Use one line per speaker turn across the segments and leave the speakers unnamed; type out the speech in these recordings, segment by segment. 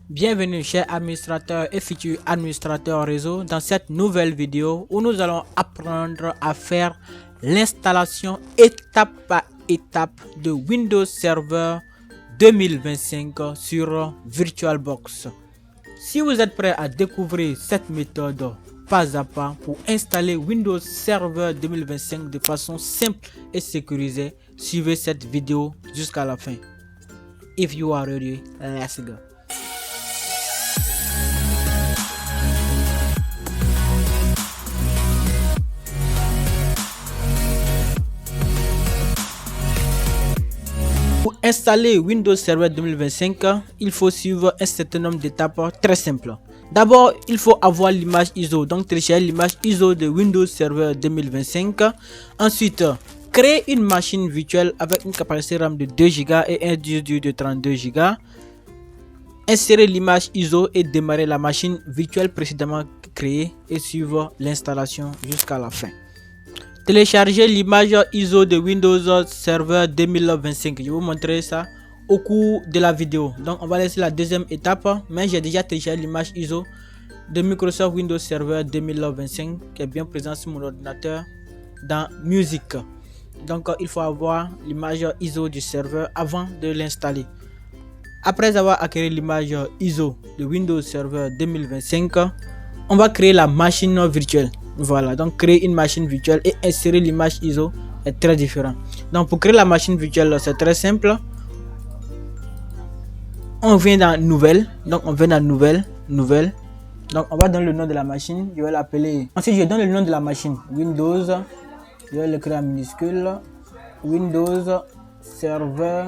Bienvenue chers administrateurs et futurs administrateurs réseau dans cette nouvelle vidéo où nous allons apprendre à faire l'installation étape par étape de Windows Server 2025 sur VirtualBox. Si vous êtes prêt à découvrir cette méthode pas à pas pour installer Windows Server 2025 de façon simple et sécurisée, suivez cette vidéo jusqu'à la fin. If you are ready, let's go. Pour installer Windows Server 2025, il faut suivre un certain nombre d'étapes très simples. D'abord, il faut avoir l'image ISO, donc télécharger l'image ISO de Windows Server 2025. Ensuite, créer une machine virtuelle avec une capacité RAM de 2 Go et un disque dur de 32 Go. Insérer l'image ISO et démarrer la machine virtuelle précédemment créée et suivre l'installation jusqu'à la fin. Télécharger l'image ISO de Windows Server 2025. Je vais vous montrer ça au cours de la vidéo. Donc on va laisser la deuxième étape, mais j'ai déjà téléchargé l'image ISO de Microsoft Windows Server 2025 qui est bien présent sur mon ordinateur dans Music. Donc il faut avoir l'image ISO du serveur avant de l'installer. Après avoir acquis l'image ISO de Windows Server 2025, on va créer la machine virtuelle. Voilà, donc créer une machine virtuelle et insérer l'image ISO est très différent. Donc pour créer la machine virtuelle, c'est très simple. On vient dans nouvelle, donc on vient dans nouvelle. Donc on va donner le nom de la machine, je vais l'appeler. Ensuite je donne le nom de la machine, Windows, je vais l'écrire en minuscule, Windows Server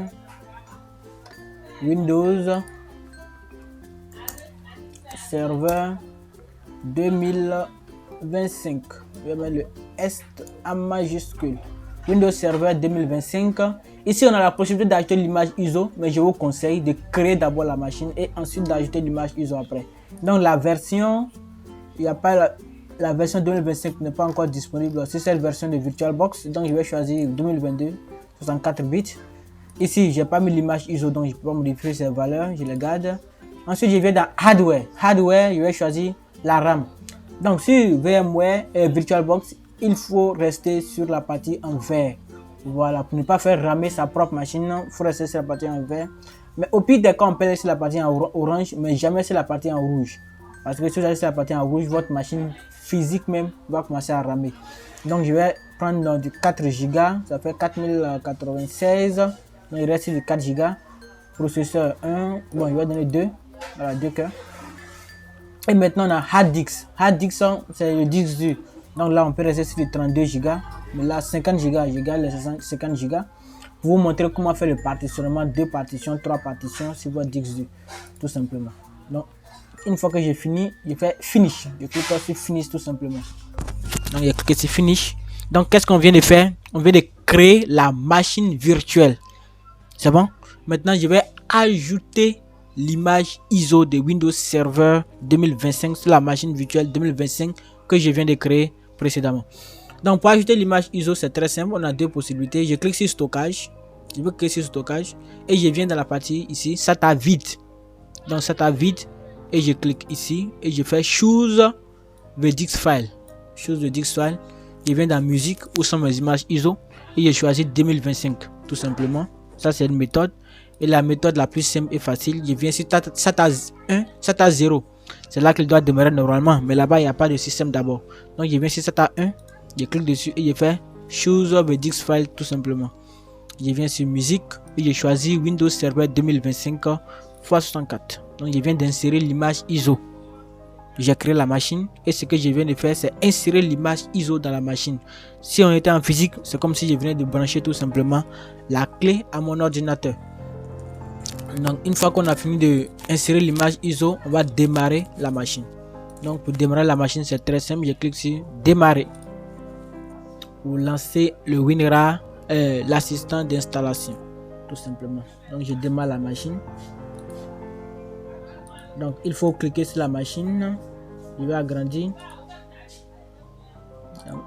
2025. Je vais mettre le S en majuscule. Windows Server 2025. Ici, on a la possibilité d'ajouter l'image ISO, mais je vous conseille de créer d'abord la machine et ensuite d'ajouter l'image ISO après. Donc, la version, il n'y a pas la version 2025 n'est pas encore disponible. C'est cette version de VirtualBox. Donc, je vais choisir 2022, 64 bits. Ici, j'ai pas mis l'image ISO, donc je peux modifier ces valeurs. Je les garde. Ensuite, je vais dans Hardware. Hardware, je vais choisir la RAM. Donc sur VMware et VirtualBox, il faut rester sur la partie en vert. Voilà, pour ne pas faire ramer sa propre machine, il faut rester sur la partie en vert. Mais au pire des cas, on peut rester sur la partie en orange, mais jamais sur la partie en rouge. Parce que si vous allez sur la partie en rouge, votre machine physique même va commencer à ramer. Donc je vais prendre du 4 Go, ça fait 4096. Donc il reste du 4 Go. Processeur 1, bon je vais donner 2, voilà 2 cœurs. Et maintenant on a hard disk. Hard disk c'est le disque dur. Donc là on peut rester sur les 32 Go. Mais là 50 Go, je garde les 50 Go. Pour vous montrer comment faire le partitionnement, 2 partitions, 3 partitions sur votre disque dur. Tout simplement. Donc une fois que j'ai fini, je fais finish. Je clique sur finish tout simplement. Donc il y a cliqué sur finish. Donc qu'est-ce qu'on vient de faire? On vient de créer la machine virtuelle. C'est bon? Maintenant je vais ajouter l'image ISO de Windows Server 2025 sur la machine virtuelle 2025 que je viens de créer précédemment. Donc pour ajouter l'image ISO, c'est très simple. On a deux possibilités. Je clique sur stockage. Je veux cliquer sur stockage et je viens dans la partie ici SATA vide. Donc SATA vide et je clique ici et je fais choose the disk file. Choose the disk file. Je viens dans musique où sont mes images ISO et je choisis 2025 tout simplement. Ça c'est une méthode. Et la méthode la plus simple et facile, je viens sur SATA 1, SATA 0. C'est là qu'il doit demeurer normalement. Mais là-bas, il n'y a pas de système d'abord. Donc, je viens sur SATA 1, je clique dessus et je fais Choose the disk file tout simplement. Je viens sur musique et je choisis Windows Server 2025 x64. Donc, je viens d'insérer l'image ISO. J'ai créé la machine et ce que je viens de faire, c'est insérer l'image ISO dans la machine. Si on était en physique, c'est comme si je venais de brancher tout simplement la clé à mon ordinateur. Donc une fois qu'on a fini de insérer l'image ISO, on va démarrer la machine. Donc pour démarrer la machine, c'est très simple. Je clique sur démarrer pour lancer le WinRAR, l'assistant d'installation tout simplement. Donc je démarre la machine. Donc il faut cliquer sur la machine. Je vais agrandir. Donc,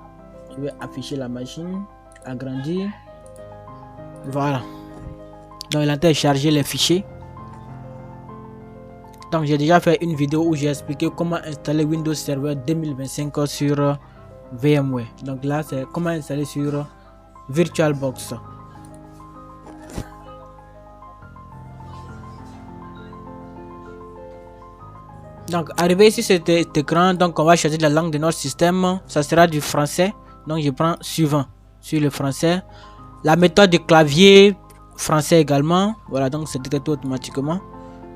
je vais afficher la machine, agrandir. Voilà. Donc il est en train de charger les fichiers. Donc j'ai déjà fait une vidéo où j'ai expliqué comment installer Windows Server 2025 sur VMware. Donc là c'est comment installer sur VirtualBox. Donc arrivé ici cet écran, donc on va choisir la langue de notre système, ça sera du français. Donc je prends suivant sur le français. La méthode de clavier français également. Voilà, donc c'est détecté automatiquement.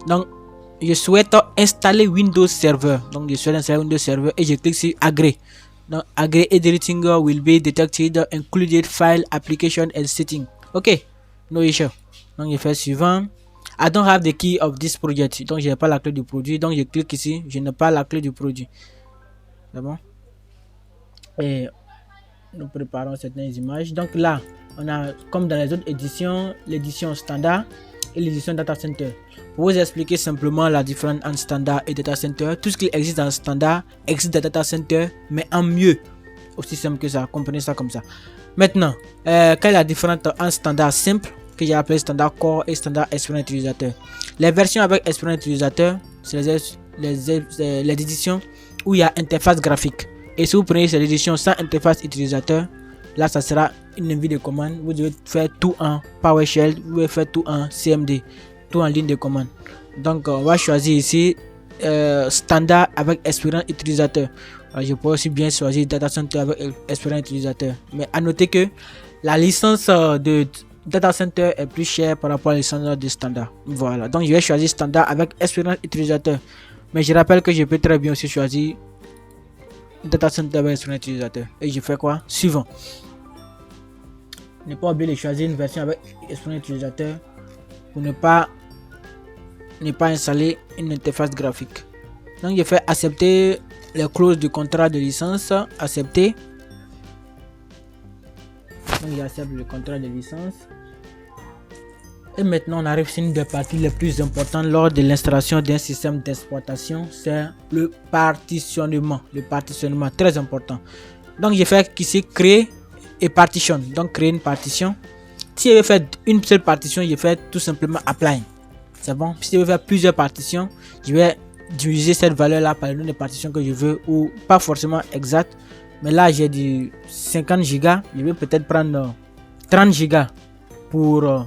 Donc je souhaite installer Windows Server. Donc je souhaite installer Windows Server et je clique sur Agree. Donc Agree editing will be detected, included file, application and setting. Ok, no issue. Donc je fais suivant. I don't have the key of this project. Donc je n'ai pas la clé du produit. Donc je clique ici. Je n'ai pas la clé du produit. C'est bon. Et nous préparons certaines images. Donc là, on a comme dans les autres éditions, l'édition standard et l'édition data center. Pour vous expliquer simplement la différence entre standard et data center, tout ce qui existe dans le standard existe dans data center, mais en mieux. Aussi simple que ça. Comprenez ça comme ça. Maintenant, quelle est la différence entre standard simple, que j'ai appelé standard core, et standard expérience utilisateur? Les versions avec expérience utilisateur, c'est les éditions où il y a interface graphique. Et si vous prenez cette édition sans interface utilisateur, là ça sera une envie de commande. Vous devez faire tout en PowerShell, vous devez faire tout en CMD, tout en ligne de commande. Donc on va choisir ici standard avec expérience utilisateur. Alors, je peux aussi bien choisir data center avec expérience utilisateur. Mais à noter que la licence de data center est plus chère par rapport à la licence de standard. Voilà, donc je vais choisir standard avec expérience utilisateur. Mais je rappelle que je peux très bien aussi choisir data center avec expérience utilisateur. Et je fais quoi? Suivant. Ne pas oublier de choisir une version avec expérience utilisateur pour ne pas installer une interface graphique. Donc je fais accepter les clauses du contrat de licence. Accepter. Donc j'accepte le contrat de licence. Et maintenant on arrive sur une des parties les plus importantes lors de l'installation d'un système d'exploitation, c'est le partitionnement. Le partitionnement, très important. Donc je fais ici créer et partition. Donc créer une partition. Si je veux faire une seule partition, je fais tout simplement apply. C'est bon. Si je veux faire plusieurs partitions, je vais diviser cette valeur là par le nombre de partitions que je veux, ou pas forcément exact. Mais là j'ai du 50 Go. Je vais peut-être prendre 30 Go pour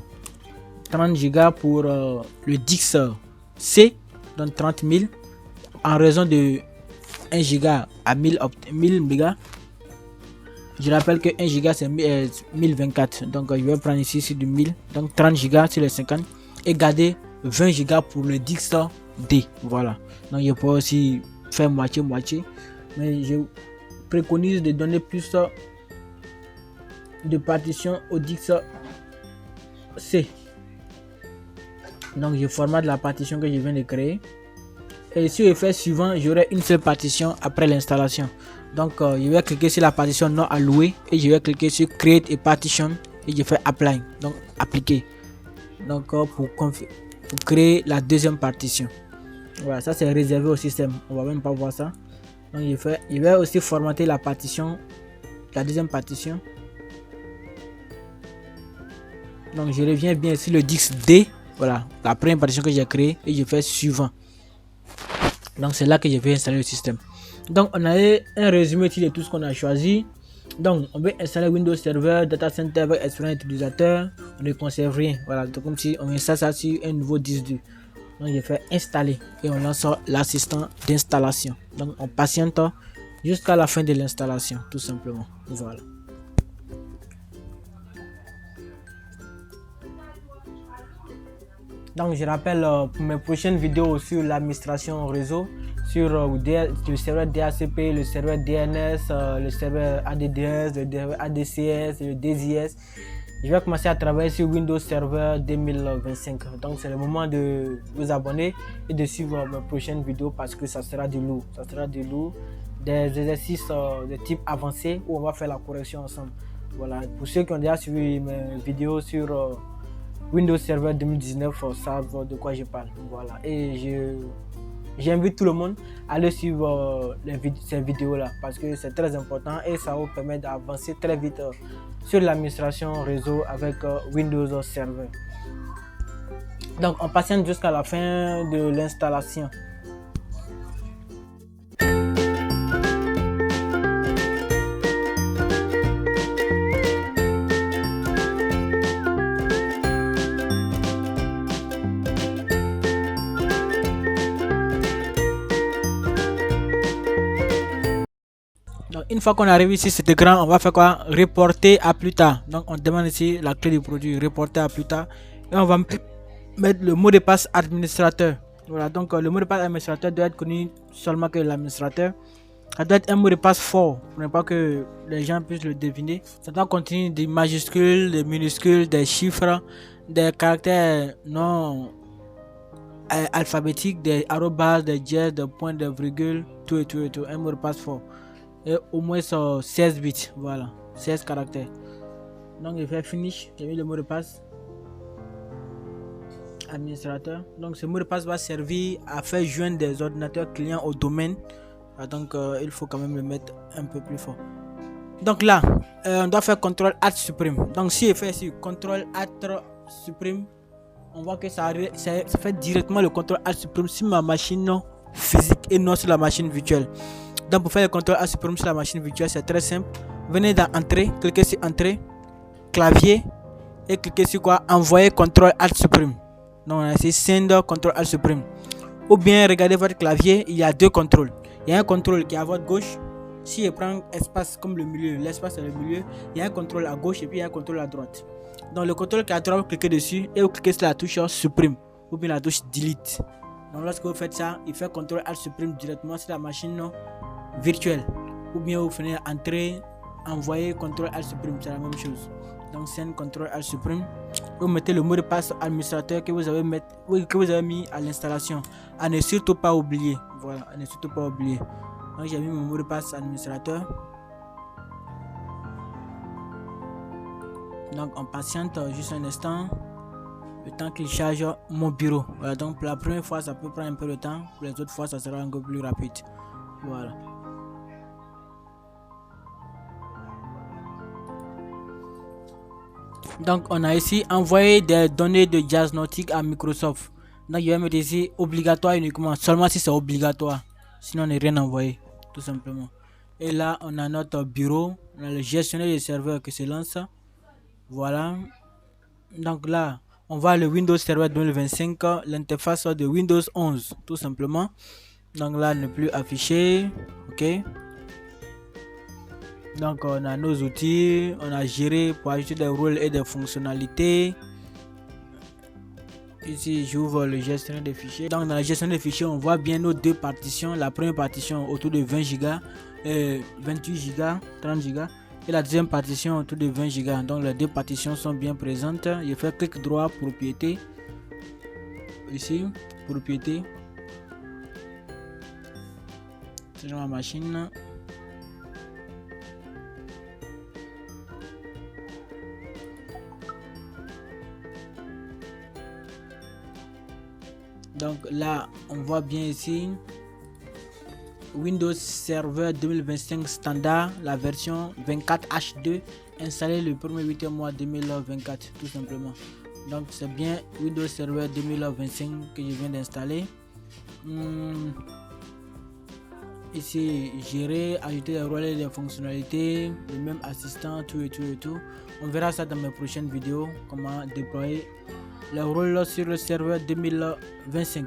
le Dix C, donc 30 000 en raison de 1 giga à 1000 mégas. Je rappelle que 1 giga c'est 1024, donc je vais prendre ici du 1000, donc 30 giga sur les 50 et garder 20 giga pour le Dix D. Voilà, donc je peux aussi faire moitié, mais je préconise de donner plus de partitions au Dix C. Donc je formate la partition que je viens de créer. Et si je fais suivant, j'aurai une seule partition après l'installation. Donc je vais cliquer sur la partition non allouée et je vais cliquer sur create a partition et je fais apply, donc appliquer. Donc pour créer la deuxième partition. Voilà, ça c'est réservé au système, on va même pas voir ça. Donc je vais aussi formater la partition, la deuxième partition. Donc je reviens bien sur le Dix D. Voilà, la première partition que j'ai créée et je fais suivant. Donc c'est là que je vais installer le système. Donc on a un résumé de tout ce qu'on a choisi. Donc on veut installer Windows Server, Data Center avec expérience utilisateur. On ne conserve rien. Voilà, donc comme si on installe ça sur un nouveau disque dur. Donc je fais installer et on lance l'assistant d'installation. Donc on patiente jusqu'à la fin de l'installation, tout simplement. Voilà. Donc je rappelle pour mes prochaines vidéos sur l'administration réseau, sur le serveur DHCP, le serveur DNS, le serveur ADDS, le serveur ADCS, le DZS. Je vais commencer à travailler sur Windows Server 2025. Donc c'est le moment de vous abonner et de suivre mes prochaines vidéos parce que ça sera du lourd. Ça sera du lourd. Des exercices de type avancé où on va faire la correction ensemble. Voilà. Pour ceux qui ont déjà suivi mes vidéos sur Windows Server 2019 savent de quoi je parle. Voilà. Et j'invite tout le monde à aller suivre ces vidéos là parce que c'est très important et ça vous permet d'avancer très vite sur l'administration réseau avec Windows Server. Donc on patiente jusqu'à la fin de l'installation. Donc une fois qu'on arrive ici, cet écran, on va faire quoi? Reporter à plus tard. Donc on demande ici la clé du produit, reporter à plus tard. Et on va mettre le mot de passe administrateur. Voilà, donc le mot de passe administrateur doit être connu seulement que l'administrateur. Ça doit être un mot de passe fort pour ne pas que les gens puissent le deviner. Ça doit contenir des majuscules, des minuscules, des chiffres, des caractères non alphabétiques, des arrobas, des dièses, des points, des virgules, tout et tout et tout. Un mot de passe fort. Et au moins 16 bits, voilà, 16 caractères. Donc je fais finish, j'ai mis le mot de passe administrateur. Donc ce mot de passe va servir à faire joindre des ordinateurs clients au domaine. Donc il faut quand même le mettre un peu plus fort. Donc là on doit faire CTRL ALT supprime. Donc si je fais ici CTRL ALT supprime, on voit que ça fait directement le CTRL ALT supprime sur ma machine physique et non sur la machine virtuelle. Donc pour faire le CTRL ALT supprime sur la machine virtuelle, c'est très simple. Venez dans Entrée, cliquez sur Entrée, clavier et cliquez sur quoi? Envoyer CTRL ALT supprime. Donc on a ici Send CTRL ALT supprime. Ou bien regardez votre clavier, il y a deux contrôles. Il y a un contrôle qui est à votre gauche. Si je prends espace comme le milieu, l'espace est le milieu, il y a un contrôle à gauche et puis il y a un contrôle à droite. Donc le contrôle qui est à droite, vous cliquez dessus et vous cliquez sur la touche supprime ou bien la touche delete. Donc lorsque vous faites ça, il fait CTRL ALT supprime directement sur la machine virtuelle. Ou bien vous venez entrer, envoyer CTRL ALT supprime, c'est la même chose. Donc send CTRL ALT supprime. Vous mettez le mot de passe administrateur que vous avez mis à l'installation. À ne surtout pas oublier. Voilà, à ne surtout pas oublier. Donc j'ai mis mon mot de passe administrateur. Donc on patiente juste un instant, le temps qu'il charge mon bureau. Voilà, donc pour la première fois ça peut prendre un peu de temps, pour les autres fois ça sera un peu plus rapide. Voilà. Donc on a ici envoyé des données de Jazznotic à Microsoft. Donc je vais mettre ici obligatoire uniquement, seulement si c'est obligatoire, sinon on n'est rien envoyé, tout simplement. Et là on a notre bureau, on a le gestionnaire des serveurs qui se lance. Voilà. Donc là on voit le Windows Server 2025, l'interface de Windows 11, tout simplement. Donc là ne plus affiché. Ok. Donc on a nos outils, on a géré pour ajouter des rôles et des fonctionnalités. Ici j'ouvre le gestionnaire des fichiers. Donc dans la gestion des fichiers on voit bien nos deux partitions. La première partition autour de 20 Go, 28 Go, 30 Go. Et la deuxième partition autour de 20 Go. Donc les deux partitions sont bien présentes. Je fais clic droit, propriété. Ici, propriété. C'est ma machine. Donc là on voit bien ici Windows Server 2025 standard, la version 24H2, installé le 1er 8 mois 2024, tout simplement. Donc c'est bien Windows Server 2025 que je viens d'installer. Ici gérer, ajouter des rôles et des fonctionnalités, le même assistant, tout et tout et tout. On verra ça dans mes prochaines vidéos, comment déployer le rôle sur le serveur 2025.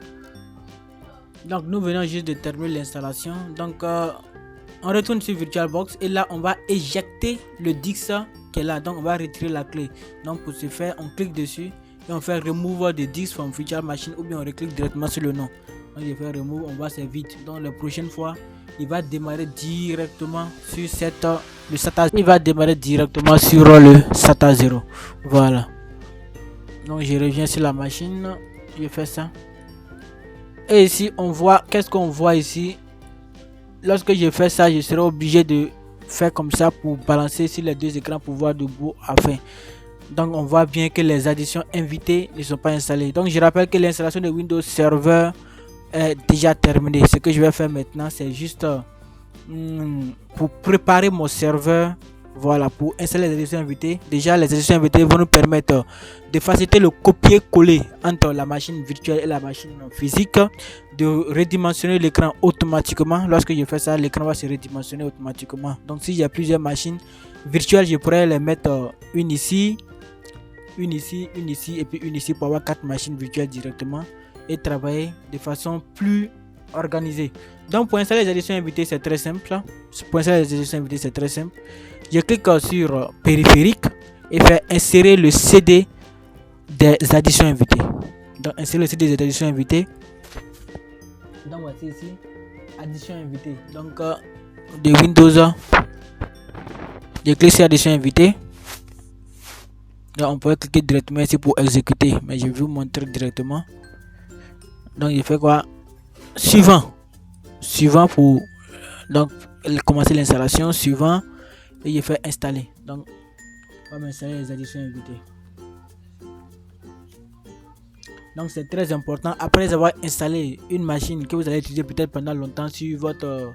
Donc nous venons juste de terminer l'installation. Donc on retourne sur VirtualBox et là on va éjecter le disque qui est là. Donc on va retirer la clé. Donc pour ce faire on clique dessus et on fait remove the disk from virtual machine, ou bien on reclique directement sur le nom. Donc je fais remove, on voit c'est vide. Donc la prochaine fois il va démarrer directement sur le SATA. Il va démarrer directement sur le SATA 0. Voilà. Donc je reviens sur la machine, je fais ça. Et ici on voit, qu'est-ce qu'on voit ici? Lorsque je fais ça, je serai obligé de faire comme ça pour balancer sur les deux écrans pour voir de bout à fin. Donc on voit bien que les additions invitées ne sont pas installées. Donc je rappelle que l'installation de Windows Server est déjà terminée. Ce que je vais faire maintenant, c'est juste pour préparer mon serveur. Voilà, pour installer les éditions invitées. Déjà, les éditions invitées vont nous permettre de faciliter le copier-coller entre la machine virtuelle et la machine physique, de redimensionner l'écran automatiquement. Lorsque je fais ça, l'écran va se redimensionner automatiquement. Donc, si j'ai plusieurs machines virtuelles, je pourrais les mettre une ici, une ici, une ici et puis une ici pour avoir 4 machines virtuelles directement et travailler de façon plus organisée. Donc pour installer les éditions invitées, c'est très simple. Pour installer les éditions invitées, c'est très simple. Je clique sur périphérique et faire insérer le CD des additions invitées. Donc insérer le CD des additions invitées. Donc voici ici additions invitées. Donc de Windows, je clique sur additions invitées. Donc on peut cliquer directement ici pour exécuter, mais je vais vous montrer directement. Donc il fait quoi? Suivant pour donc commencer l'installation, suivant, et il fait installer. Donc on va m'installer les additions invitées. Donc c'est très important, après avoir installé une machine que vous allez utiliser peut-être pendant longtemps sur votre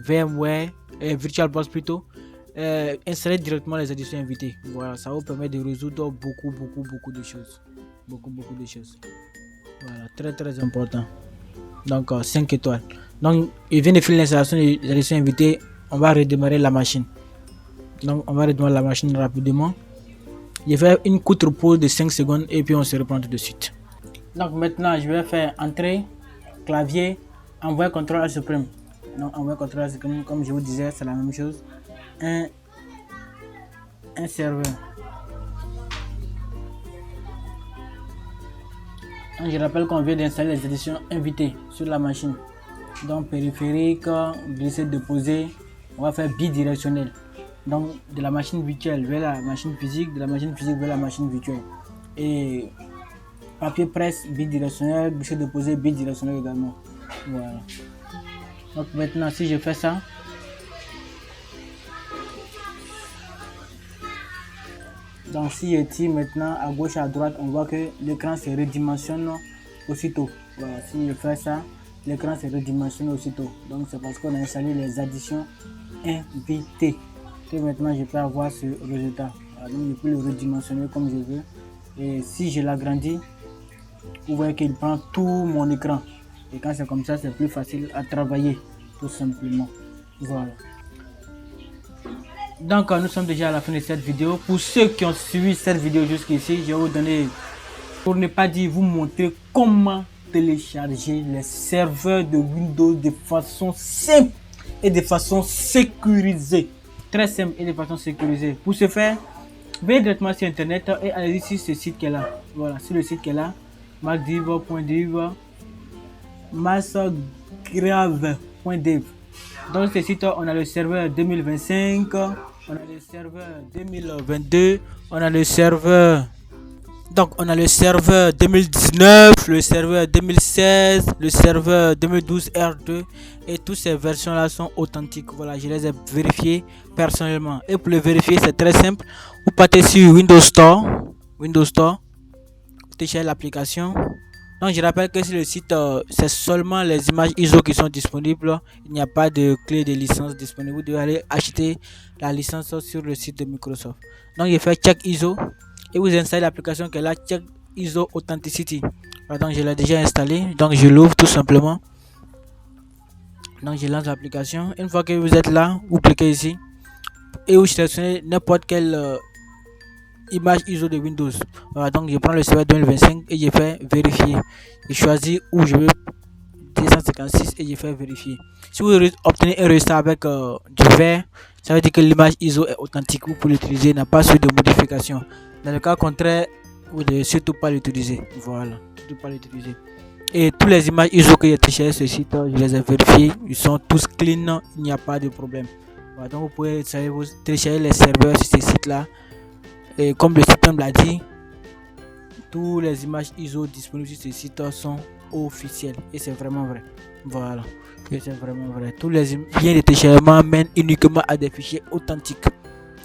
VMware VirtualBox plutôt, installez directement les additions invitées. Voilà, ça vous permet de résoudre beaucoup de choses. Beaucoup de choses. Voilà, très important. Donc 5 étoiles. Donc il vient de finir l'installation des additions invitées. On va redémarrer la machine. Donc on va redémarrer la machine rapidement. Je vais faire une courte pause de 5 secondes et puis on se reprend tout de suite. Donc maintenant je vais faire entrée, clavier, envoyer contrôle à supprime. Donc envoyer contrôle à supprime, comme je vous disais, c'est la même chose. Un serveur. Donc, je rappelle qu'on vient d'installer les éditions invitées sur la machine. Donc périphérique, glisser, déposer, on va faire bidirectionnel. Donc de la machine virtuelle vers la machine physique, de la machine physique vers la machine virtuelle. Et papier presse bidirectionnel, glisser, déposer bidirectionnel également. Voilà. Donc maintenant si je fais ça, donc si je tire maintenant à gauche à droite, on voit que l'écran se redimensionne aussitôt. Voilà, si je fais ça, l'écran se redimensionne aussitôt. Donc c'est parce qu'on a installé les additions invitées que maintenant je peux avoir ce résultat. Voilà, donc je peux le redimensionner comme je veux. Et si je l'agrandis, vous voyez qu'il prend tout mon écran. Et quand c'est comme ça, c'est plus facile à travailler, tout simplement. Voilà. Donc nous sommes déjà à la fin de cette vidéo. Pour ceux qui ont suivi cette vidéo jusqu'ici, je vais vous donner, pour ne pas dire vous montrer comment télécharger les serveurs de Windows de façon simple et de façon sécurisée. Très simple et de façon sécurisée. Pour ce faire, venez directement sur internet et allez sur ce site qui est là. Voilà, sur le site qui est là, macdiv.dev, massgrave.dev. Dans ce site, on a le serveur 2025, on a le serveur 2022, on a le serveur 2019, le serveur 2016, le serveur 2012 R2 et toutes ces versions là sont authentiques. Voilà, je les ai vérifiées personnellement. Et pour le vérifier, c'est très simple. Vous partez sur Windows Store, vous téléchargez l'application. Donc je rappelle que sur le site, c'est seulement les images ISO qui sont disponibles. Il n'y a pas de clé de licence disponible. Vous devez aller acheter la licence sur le site de Microsoft. Donc je fais check ISO et vous installez l'application qui est là, check ISO Authenticity. Donc je l'ai déjà installé. Donc je l'ouvre tout simplement. Donc je lance l'application. Une fois que vous êtes là, vous cliquez ici et vous sélectionnez n'importe quelle image ISO de Windows. Voilà, donc je prends le serveur 2025 et je fais vérifier. Je choisis où je veux 256 et je fais vérifier. Si vous obtenez un résultat avec du vert, ça veut dire que l'image ISO est authentique. Vous pouvez l'utiliser, n'a pas suite de modification. Dans le cas contraire, vous ne devez surtout pas l'utiliser. Voilà, surtout pas l'utiliser. Et toutes les images ISO que j'ai téléchargées sur ce site, je les ai vérifiées. Ils sont tous clean, il n'y a pas de problème. Voilà, donc vous pouvez télécharger les serveurs sur ce site là. Et comme le site l'a dit, toutes les images ISO disponibles sur ce site sont officielles. Et c'est vraiment vrai. Voilà. Et c'est vraiment vrai. Tous les liens de téléchargement mènent uniquement à des fichiers authentiques.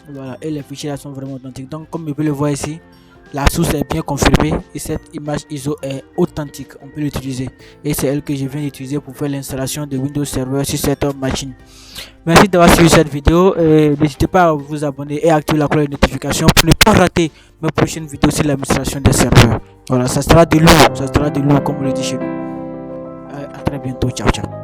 Voilà. Et les fichiers là sont vraiment authentiques. Donc comme vous pouvez le voir ici, la source est bien confirmée et cette image ISO est authentique, on peut l'utiliser. Et c'est elle que je viens d'utiliser pour faire l'installation de Windows Server sur cette machine. Merci d'avoir suivi cette vidéo et n'hésitez pas à vous abonner et activer la cloche de notification pour ne pas rater mes prochaines vidéos sur l'administration des serveurs. Voilà, ça sera de lourd comme on le dit chez nous. À très bientôt, ciao ciao.